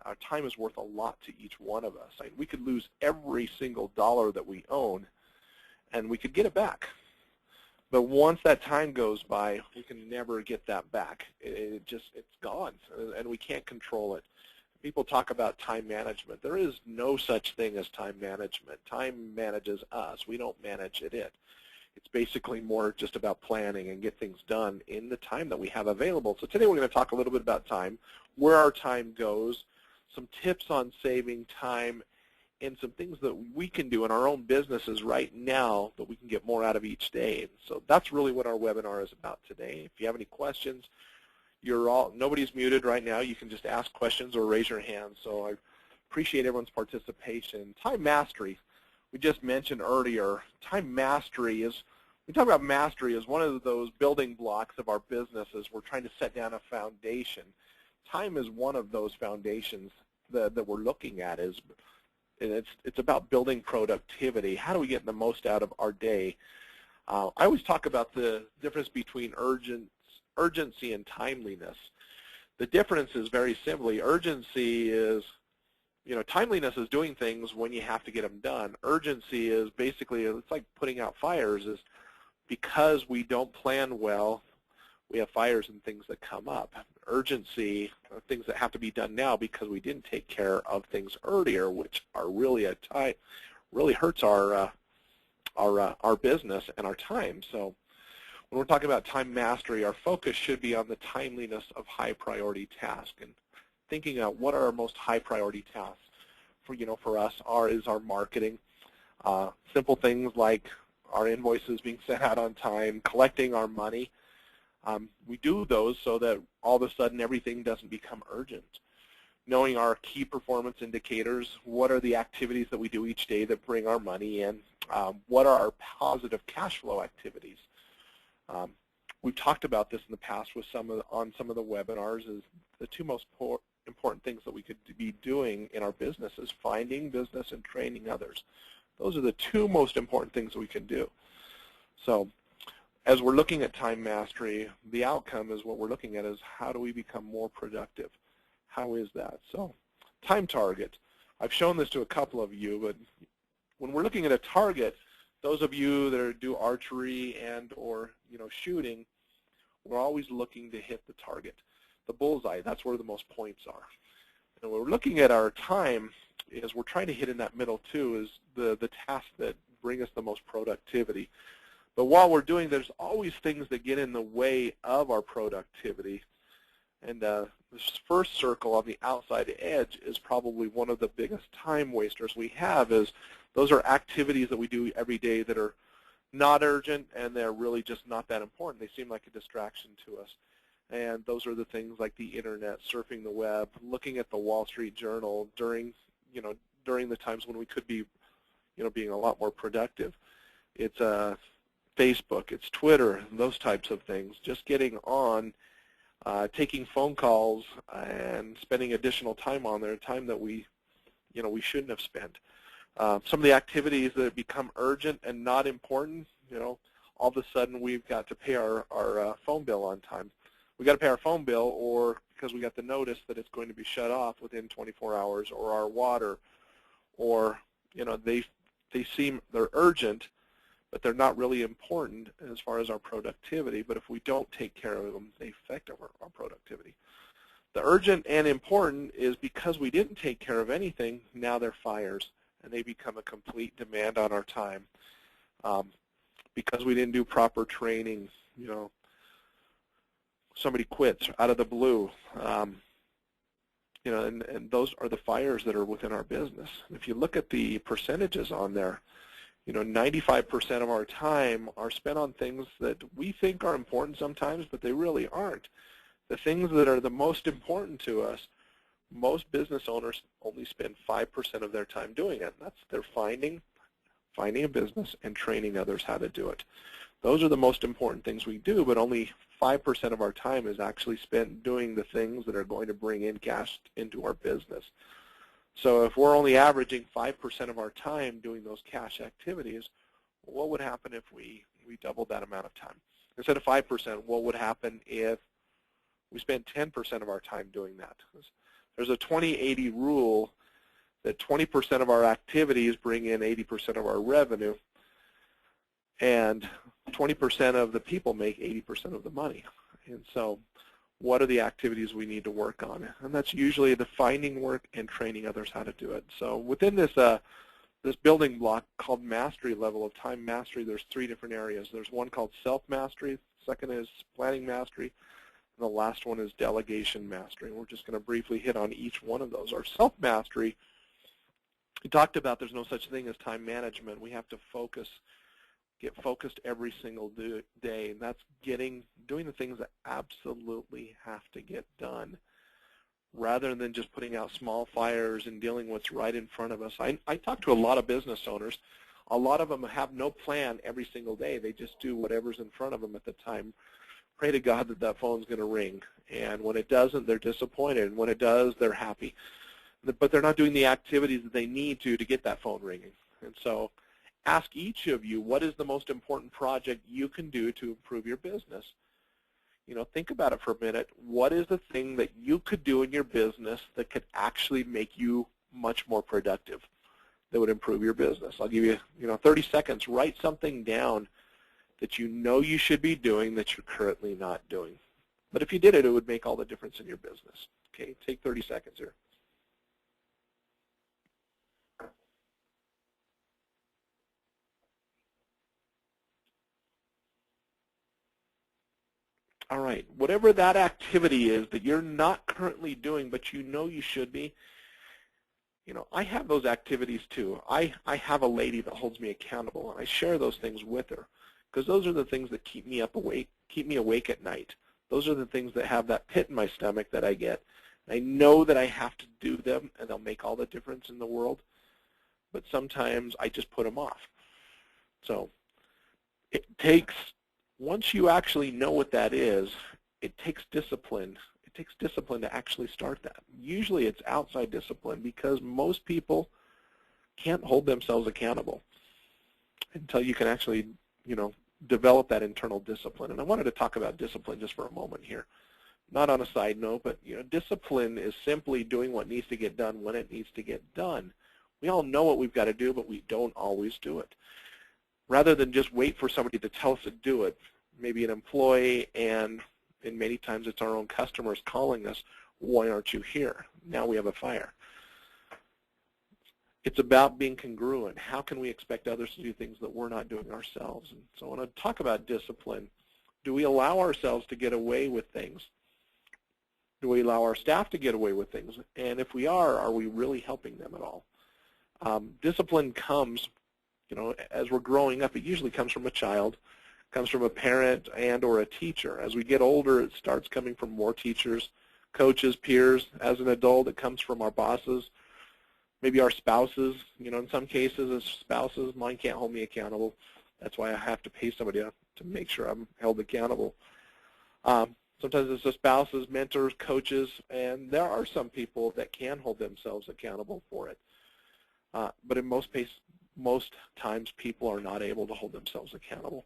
Our time is worth a lot to each one of us. We could lose every single dollar that we own, and we could get it back. But once that time goes by, we can never get that back. It's gone, and we can't control it. People talk about time management. There is no such thing as time management. Time manages us. We don't manage it. It's basically more just about planning and get things done in the time that we have available. So today we're going to talk a little bit about time, where our time goes, some tips on saving time, and some things that we can do in our own businesses right now that we can get more out of each day. And so that's really what our webinar is about today. If you have any questions, nobody's muted right now. You can just ask questions or raise your hand. So I appreciate everyone's participation. Time mastery, we just mentioned earlier. Time mastery is, we talk about mastery as one of those building blocks of our businesses. We're trying to set down a foundation. Time is one of those foundations that we're looking at. It's about building productivity. How do we get the most out of our day? I always talk about the difference between urgency and timeliness. The difference is very simply, urgency is, timeliness is doing things when you have to get them done. Urgency is basically, it's like putting out fires. Is because we don't plan well, we have fires and things that come up. Urgency are things that have to be done now because we didn't take care of things earlier, which are really really hurts our business and our time. So when we're talking about time mastery, our focus should be on the timeliness of high priority tasks and thinking out what are our most high priority tasks. For us is our marketing. Simple things like our invoices being sent out on time, collecting our money. We do those so that all of a sudden everything doesn't become urgent. Knowing our key performance indicators, what are the activities that we do each day that bring our money in, what are our positive cash flow activities. We've talked about this in the past on some of the webinars. Is the two most important things that we could be doing in our business is finding business and training others. Those are the two most important things that we can do. So as we're looking at time mastery, the outcome is what we're looking at is how do we become more productive? How is that? So time target. I've shown this to a couple of you, but when we're looking at a target, those of you that do archery and or shooting, we're always looking to hit the target. The bullseye, that's where the most points are. And when we're looking at our time, is we're trying to hit in that middle too, is the tasks that bring us the most productivity. But while we're doing, there's always things that get in the way of our productivity. And this first circle on the outside edge is probably one of the biggest time wasters we have. Is those are activities that we do every day that are not urgent and they're really just not that important. They seem like a distraction to us. And those are the things like the internet, surfing the web, looking at the Wall Street Journal during the times when we could be, being a lot more productive. It's Facebook, it's Twitter, those types of things. Just getting on, taking phone calls, and spending additional time on there, time that we shouldn't have spent. Some of the activities that become urgent and not important, all of a sudden we've got to pay our phone bill on time. We've got to pay our phone bill, or because we got the notice that it's going to be shut off within 24 hours, or our water, or they're urgent, but they're not really important as far as our productivity. But if we don't take care of them, they affect our productivity. The urgent and important is because we didn't take care of anything, now they're fires, and they become a complete demand on our time. Because we didn't do proper training, somebody quits out of the blue, and those are the fires that are within our business. If you look at the percentages on there, 95% of our time are spent on things that we think are important sometimes, but they really aren't. The things that are the most important to us, most business owners only spend 5% of their time doing it. That's they're finding a business and training others how to do it. Those are the most important things we do, but only 5% of our time is actually spent doing the things that are going to bring in cash into our business. So if we're only averaging 5% of our time doing those cash activities, what would happen if we doubled that amount of time? Instead of 5%, what would happen if we spent 10% of our time doing that? there's a 20-80 rule that 20% of our activities bring in 80% of our revenue, and 20% of the people make 80% of the money. And so what are the activities we need to work on? And that's usually the finding work and training others how to do it. So within this this building block called mastery level of time mastery, there's 3 different areas. There's one called self-mastery, second is planning mastery, and the last one is delegation mastery. And we're just going to briefly hit on each one of those. Our self-mastery, we talked about there's no such thing as time management. We have to focus, get focused every single day, and that's doing the things that absolutely have to get done, rather than just putting out small fires and dealing with what's right in front of us. I talk to a lot of business owners. A lot of them have no plan every single day. They just do whatever's in front of them at the time. Pray to God that that phone's going to ring. And when it doesn't, they're disappointed. And when it does, they're happy. But they're not doing the activities that they need to get that phone ringing. And so ask each of you, what is the most important project you can do to improve your business? You know, think about it for a minute. What is the thing that you could do in your business that could actually make you much more productive, that would improve your business? I'll give you, 30 seconds. Write something down that you know you should be doing that you're currently not doing. But if you did it, it would make all the difference in your business. Okay, take 30 seconds here. All right, whatever that activity is that you're not currently doing but you know you should be, I have those activities too. I have a lady that holds me accountable, and I share those things with her because those are the things that keep me awake at night. Those are the things that have that pit in my stomach that I get. I know that I have to do them, and they'll make all the difference in the world, but sometimes I just put them off. So it takes, once you actually know what that is, it takes discipline. It takes discipline to actually start that. Usually it's outside discipline because most people can't hold themselves accountable until you can actually, develop that internal discipline. And I wanted to talk about discipline just for a moment here. Not on a side note, but discipline is simply doing what needs to get done when it needs to get done. We all know what we've got to do, but we don't always do it. Rather than just wait for somebody to tell us to do it, maybe an employee, and many times it's our own customers calling us, why aren't you here? Now we have a fire. It's about being congruent. How can we expect others to do things that we're not doing ourselves? And so I want to talk about discipline. Do we allow ourselves to get away with things? Do we allow our staff to get away with things? And if we are we really helping them at all? Discipline comes, as we're growing up, it usually comes from a child, comes from a parent and or a teacher. As we get older, it starts coming from more teachers, coaches, peers. As an adult, it comes from our bosses, maybe our spouses. In some cases, as spouses, mine can't hold me accountable. That's why I have to pay somebody to make sure I'm held accountable. Sometimes it's the spouses, mentors, coaches, and there are some people that can hold themselves accountable for it. But in most times, people are not able to hold themselves accountable.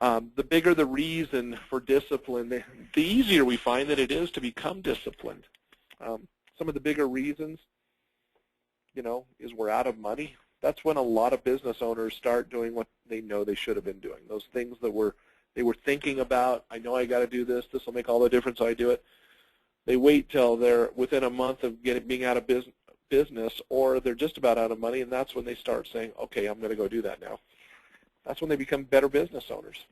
The bigger the reason for discipline, the easier we find that it is to become disciplined. Some of the bigger reasons, is we're out of money. That's when a lot of business owners start doing what they know they should have been doing. Those things that they were thinking about, I know I got to do this, this will make all the difference, so I do it. They wait till they're within a month of being out of business, or they're just about out of money, and that's when they start saying, okay, I'm going to go do that now. That's when they become better business owners.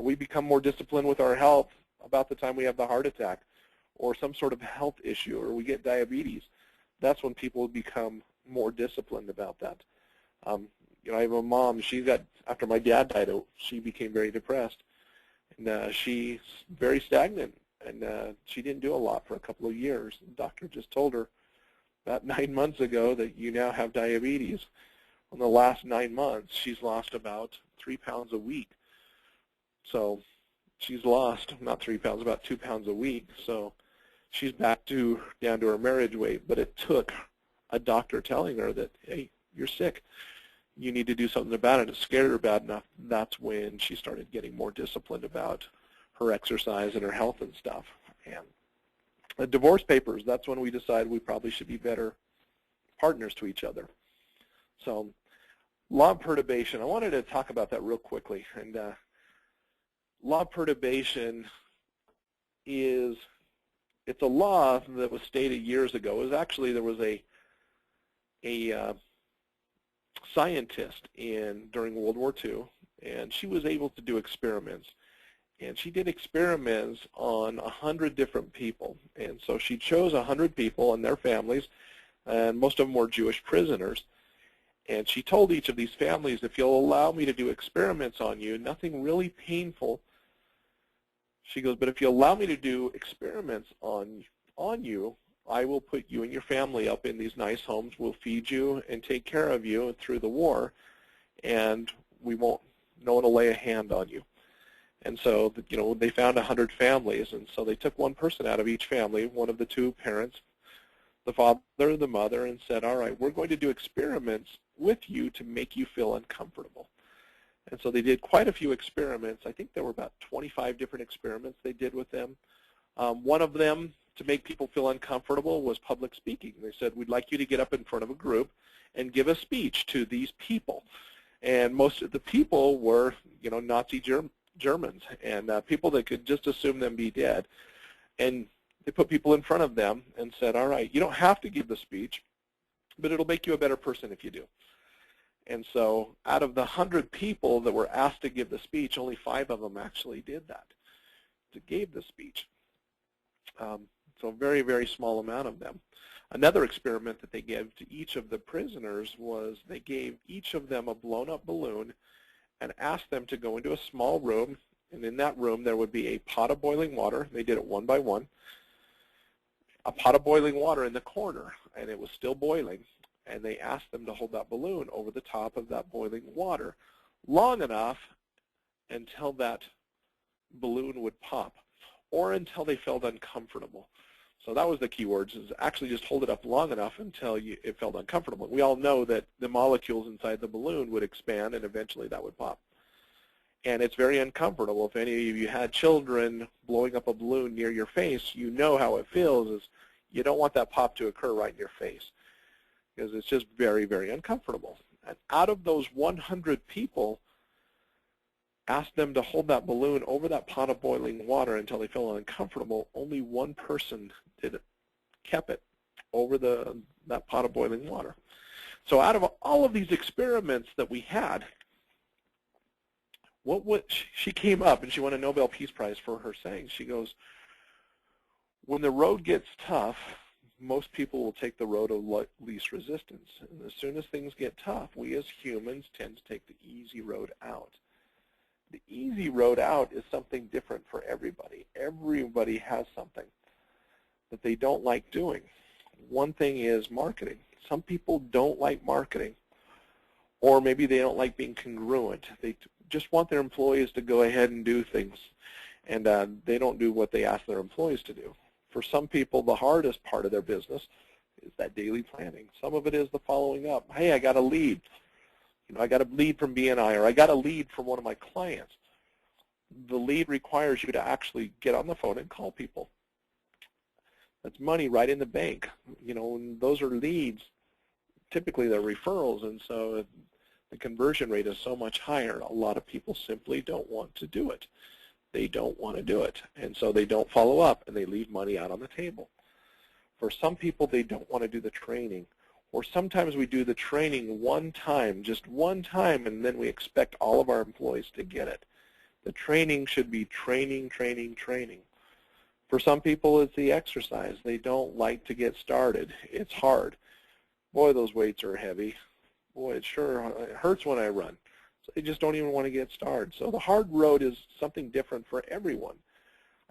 We become more disciplined with our health about the time we have the heart attack or some sort of health issue, or we get diabetes. That's when people become more disciplined about that. I have a mom, after my dad died, she became very depressed. And she's very stagnant, and she didn't do a lot for a couple of years. The doctor just told her about 9 months ago that you now have diabetes. In the last 9 months, she's lost about 3 pounds a week. So she's lost, not 3 pounds, about 2 pounds a week. So she's down to her marriage weight, but it took a doctor telling her that, hey, you're sick. You need to do something about it. It scared her bad enough. That's when she started getting more disciplined about her exercise and her health and stuff. And Divorce papers, that's when we decide we probably should be better partners to each other. So law of perturbation, I wanted to talk about that real quickly. And law of perturbation it's a law that was stated years ago. It was actually, there was a scientist during World War II, and she was able to do experiments. And she did experiments on 100 different people. And so she chose 100 people and their families, and most of them were Jewish prisoners. And she told each of these families, if you'll allow me to do experiments on you, nothing really painful. She goes, but if you allow me to do experiments on you, I will put you and your family up in these nice homes. We'll feed you and take care of you through the war, and no one will lay a hand on you. And so, they found 100 families, and so they took one person out of each family, one of the two parents, the father or the mother, and said, all right, we're going to do experiments with you to make you feel uncomfortable. And so they did quite a few experiments. I think there were about 25 different experiments they did with them. One of them, to make people feel uncomfortable, was public speaking. They said, we'd like you to get up in front of a group and give a speech to these people. And most of the people were, Nazi Germans and people that could just assume them be dead. And they put people in front of them and said, all right, you don't have to give the speech, but it'll make you a better person if you do. And so out of the 100 people that were asked to give the speech, only 5 of them actually did that, gave the speech. So a very, very small amount of them. Another experiment that they gave to each of the prisoners was they gave each of them a blown-up balloon and asked them to go into a small room, and in that room there would be a pot of boiling water. They did it one by one. A pot of boiling water in the corner, and it was still boiling. And they asked them to hold that balloon over the top of that boiling water long enough until that balloon would pop, or until they felt uncomfortable. So that was the key words, is actually just hold it up long enough until it felt uncomfortable. We all know that the molecules inside the balloon would expand, and eventually that would pop. And it's very uncomfortable. If any of you had children blowing up a balloon near your face, you know how it feels. Is you don't want that pop to occur right in your face, because it's just very, very uncomfortable. And out of those 100 people, asked them to hold that balloon over that pot of boiling water until they felt uncomfortable, only one person did it, kept it over that pot of boiling water. So out of all of these experiments that we had, she came up and she won a Nobel Peace Prize for her saying, she goes, when the road gets tough, most people will take the road of least resistance. And as soon as things get tough, we as humans tend to take the easy road out. The easy road out is something different for everybody. Everybody has something that they don't like doing. One thing is marketing. Some people don't like marketing, or maybe they don't like being congruent. They just want their employees to go ahead and do things, and they don't do what they ask their employees to do. For some people, the hardest part of their business is that daily planning. Some of it is the following up. Hey, I got a lead. I got a lead from BNI, or I got a lead from one of my clients. The lead requires you to actually get on the phone and call people. That's money right in the bank. And those are leads. Typically, they're referrals, and so the conversion rate is so much higher. A lot of people simply don't want to do it. They don't want to do it, and so they don't follow up, and they leave money out on the table. For some people, they don't want to do the training. Or sometimes we do the training one time, just one time, and then we expect all of our employees to get it. The training should be training, training, training. For some people, it's the exercise. They don't like to get started. It's hard. Boy, those weights are heavy. Boy, it hurts when I run. So they just don't even want to get started. So the hard road is something different for everyone.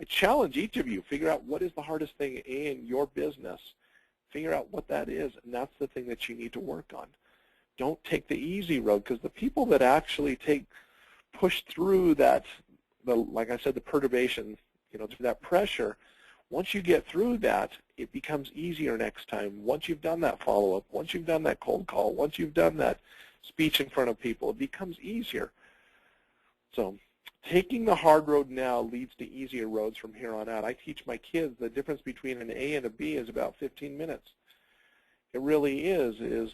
I challenge each of you, figure out what is the hardest thing in your business. Figure out what that is, and that's the thing that you need to work on. Don't take the easy road, because the people that actually push through that, like I said, the perturbation, through that pressure, once you get through that, it becomes easier next time. Once you've done that follow-up, once you've done that cold call, once you've done that speech in front of people, it becomes easier. So Taking the hard road now leads to easier roads from here on out. I teach my kids the difference between an A and a B is about 15 minutes. It really is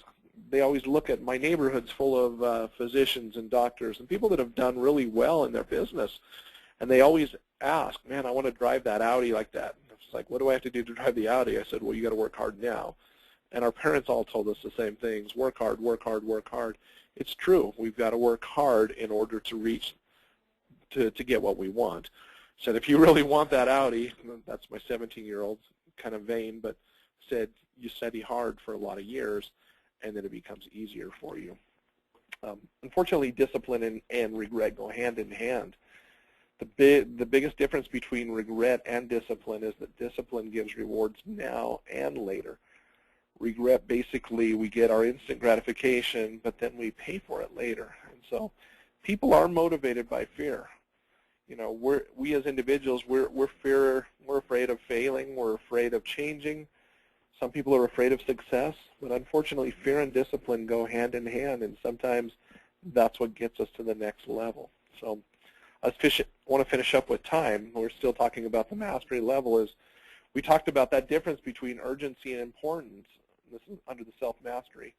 they always look at my neighborhood's full of physicians and doctors and people that have done really well in their business, and they always ask, man, I want to drive that Audi like that. It's like, what do I have to do to drive the Audi? I said, well, you got to work hard now. And our parents all told us the same things: work hard, work hard, work hard. It's true. We've got to work hard in order to reach to get what we want. Said, if you really want that Audi, that's my 17-year-old, kind of vain, but said, you study hard for a lot of years, and then it becomes easier for you. Unfortunately, discipline and regret go hand in hand. The biggest difference between regret and discipline is that discipline gives rewards now and later. Regret, basically, we get our instant gratification, but then we pay for it later. And so people are motivated by fear. You know, we as individuals, we're afraid of failing, we're afraid of changing. Some people are afraid of success, but unfortunately fear and discipline go hand in hand, and sometimes that's what gets us to the next level. So I want to finish up with time. We're still talking about the mastery level. Is we talked about that difference between urgency and importance. This is under the self-mastery.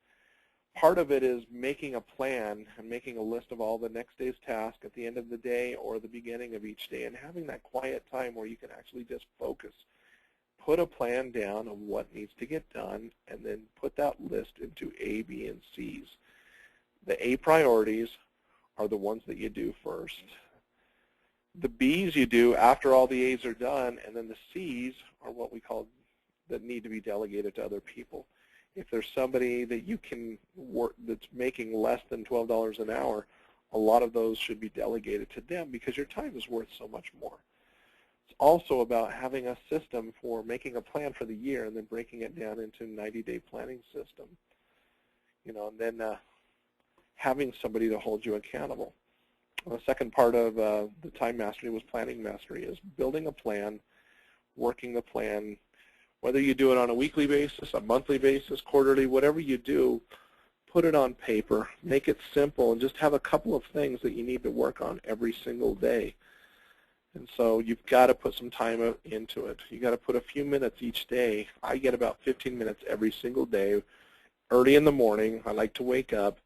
Part of it is making a plan and making a list of all the next day's tasks at the end of the day or the beginning of each day, and having that quiet time where you can actually just focus. Put a plan down of what needs to get done, and then put that list into A, B, and C's. The A priorities are the ones that you do first. The B's you do after all the A's are done, and then the C's are what we call that need to be delegated to other people. If there's somebody that you can work that's making less than $12 an hour, a lot of those should be delegated to them because your time is worth so much more. It's also about having a system for making a plan for the year and then breaking it down into a 90-day planning system. You know, and then having somebody to hold you accountable. The second part of the time mastery was planning mastery, is building a plan, working the plan. Whether you do it on a weekly basis, a monthly basis, quarterly, whatever you do, put it on paper, make it simple, and just have a couple of things that you need to work on every single day. And so you've got to put some time into it. You've got to put a few minutes each day. I get about 15 minutes every single day. Early in the morning, I like to wake up,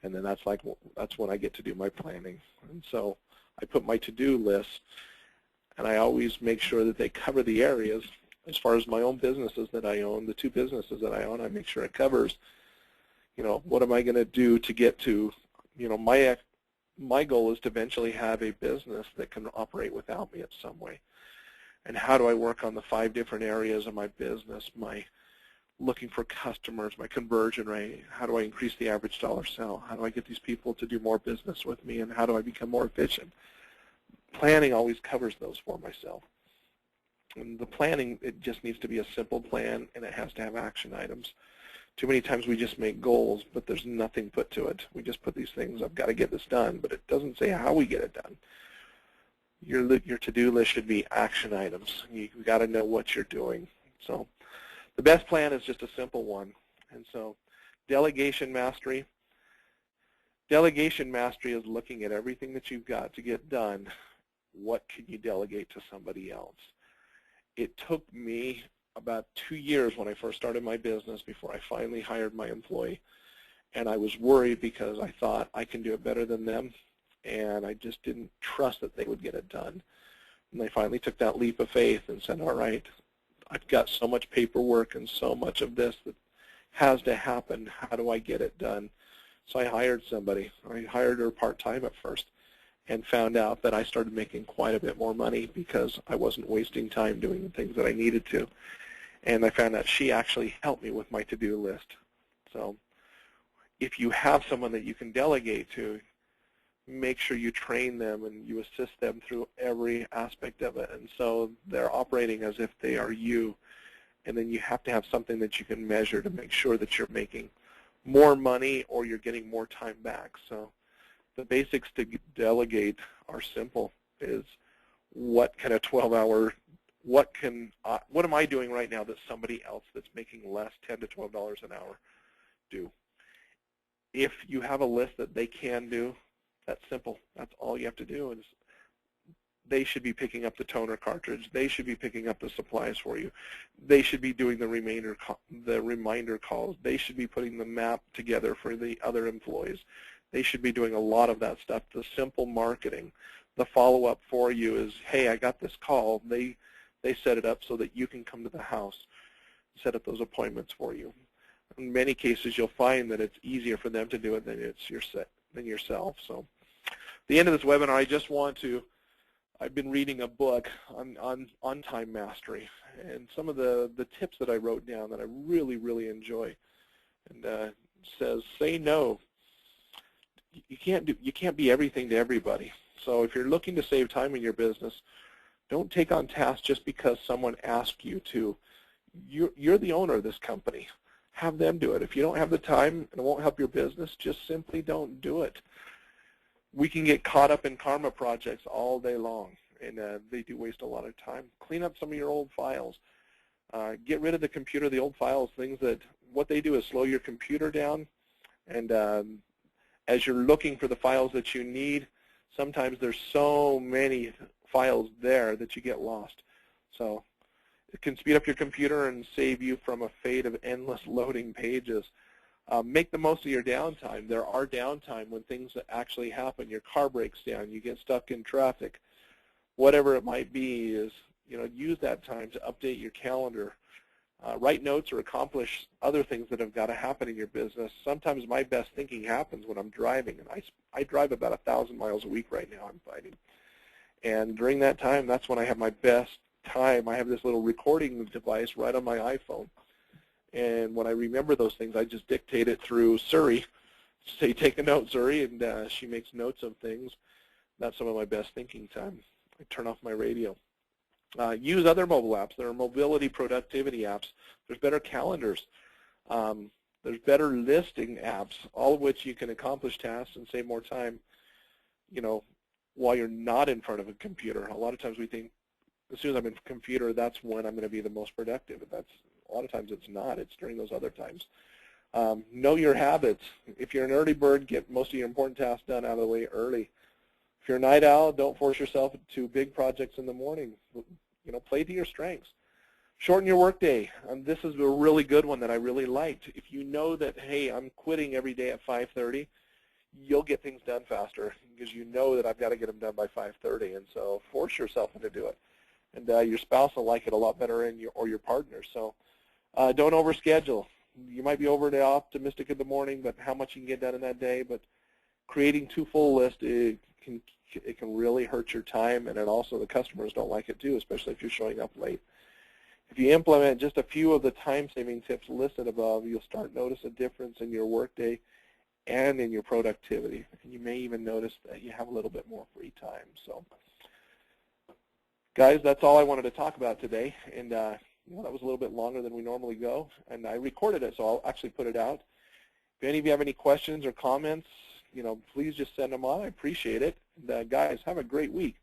and then that's when I get to do my planning. And so I put my to-do list, and I always make sure that they cover the areas. As far as my own businesses that I own, the two businesses that I own, I make sure it covers, you know, what am I going to do to get to, you know, my goal is to eventually have a business that can operate without me in some way. And how do I work on the 5 different areas of my business, my looking for customers, my conversion rate, how do I increase the average dollar sell, how do I get these people to do more business with me, and how do I become more efficient? Planning always covers those for myself. And the planning, it just needs to be a simple plan, and it has to have action items. Too many times we just make goals, but there's nothing put to it. We just put these things, I've got to get this done, but it doesn't say how we get it done. Your to-do list should be action items. You've got to know what you're doing. So the best plan is just a simple one. And so delegation mastery. Delegation mastery is looking at everything that you've got to get done. What can you delegate to somebody else? It took me about 2 years when I first started my business before I finally hired my employee. And I was worried because I thought I can do it better than them, and I just didn't trust that they would get it done. And I finally took that leap of faith and said, all right, I've got so much paperwork and so much of this that has to happen. How do I get it done? So I hired somebody. I hired her part-time at first, and found out that I started making quite a bit more money because I wasn't wasting time doing the things that I needed to. And I found out she actually helped me with my to-do list. So if you have someone that you can delegate to, make sure you train them and you assist them through every aspect of it. And so they're operating as if they are you. And then you have to have something that you can measure to make sure that you're making more money or you're getting more time back. So the basics to delegate are simple. Is what can a 12-hour, what am I doing right now that somebody else that's making less, $10 to $12 an hour, do? If you have a list that they can do, that's simple. That's all you have to do. they should be picking up the toner cartridge. They should be picking up the supplies for you. They should be doing the reminder calls. They should be putting the map together for the other employees. They should be doing a lot of that stuff. The simple marketing, the follow-up for you is, hey, I got this call. They set it up so that you can come to the house, set up those appointments for you. In many cases, you'll find that it's easier for them to do it than yourself. So at the end of this webinar, I just want to, I've been reading a book on time mastery, and some of the tips that I wrote down that I really, really enjoy. And says, say no. You can't be everything to everybody. So if you're looking to save time in your business, don't take on tasks just because someone asked you to. You're the owner of this company. Have them do it. If you don't have the time and it won't help your business, just simply don't do it. We can get caught up in karma projects all day long, and they do waste a lot of time. Clean up some of your old files. Get rid of the computer, the old files, things that what they do is slow your computer down, and as you're looking for the files that you need, sometimes there's so many files there that you get lost. So it can speed up your computer and save you from a fate of endless loading pages. Make the most of your downtime. There are downtime when things actually happen. Your car breaks down, you get stuck in traffic. Whatever it might be is, use that time to update your calendar. Write notes or accomplish other things that have got to happen in your business. Sometimes my best thinking happens when I'm driving, and I drive about 1,000 miles a week right now. I'm finding. And during that time, that's when I have my best time. I have this little recording device right on my iPhone. And when I remember those things, I just dictate it through Siri. Say, take a note, Siri, and she makes notes of things. That's some of my best thinking time. I turn off my radio. Use other mobile apps. There are mobility productivity apps. There's better calendars. There's better listing apps, all of which you can accomplish tasks and save more time, while you're not in front of a computer. A lot of times we think, as soon as I'm in a computer, that's when I'm going to be the most productive. But a lot of times it's not. It's during those other times. Know your habits. If you're an early bird, get most of your important tasks done out of the way early. If you're a night owl, don't force yourself to big projects in the morning. Play to your strengths. Shorten your workday. This is a really good one that I really liked. If you know that, hey, I'm quitting every day at 5:30, you'll get things done faster because you know that I've got to get them done by 5:30, and so force yourself into do it. And your spouse will like it a lot better, or your partner. So don't overschedule. You might be overly optimistic in the morning, but how much you can get done in that day. But creating too full a list, it can really hurt your time, and then also the customers don't like it too, especially if you're showing up late. If you implement just a few of the time-saving tips listed above, you'll start to notice a difference in your workday and in your productivity. And you may even notice that you have a little bit more free time. So, guys, that's all I wanted to talk about today. And that was a little bit longer than we normally go. And I recorded it, so I'll actually put it out. If any of you have any questions or comments, please just send them on. I appreciate it. And, guys, have a great week.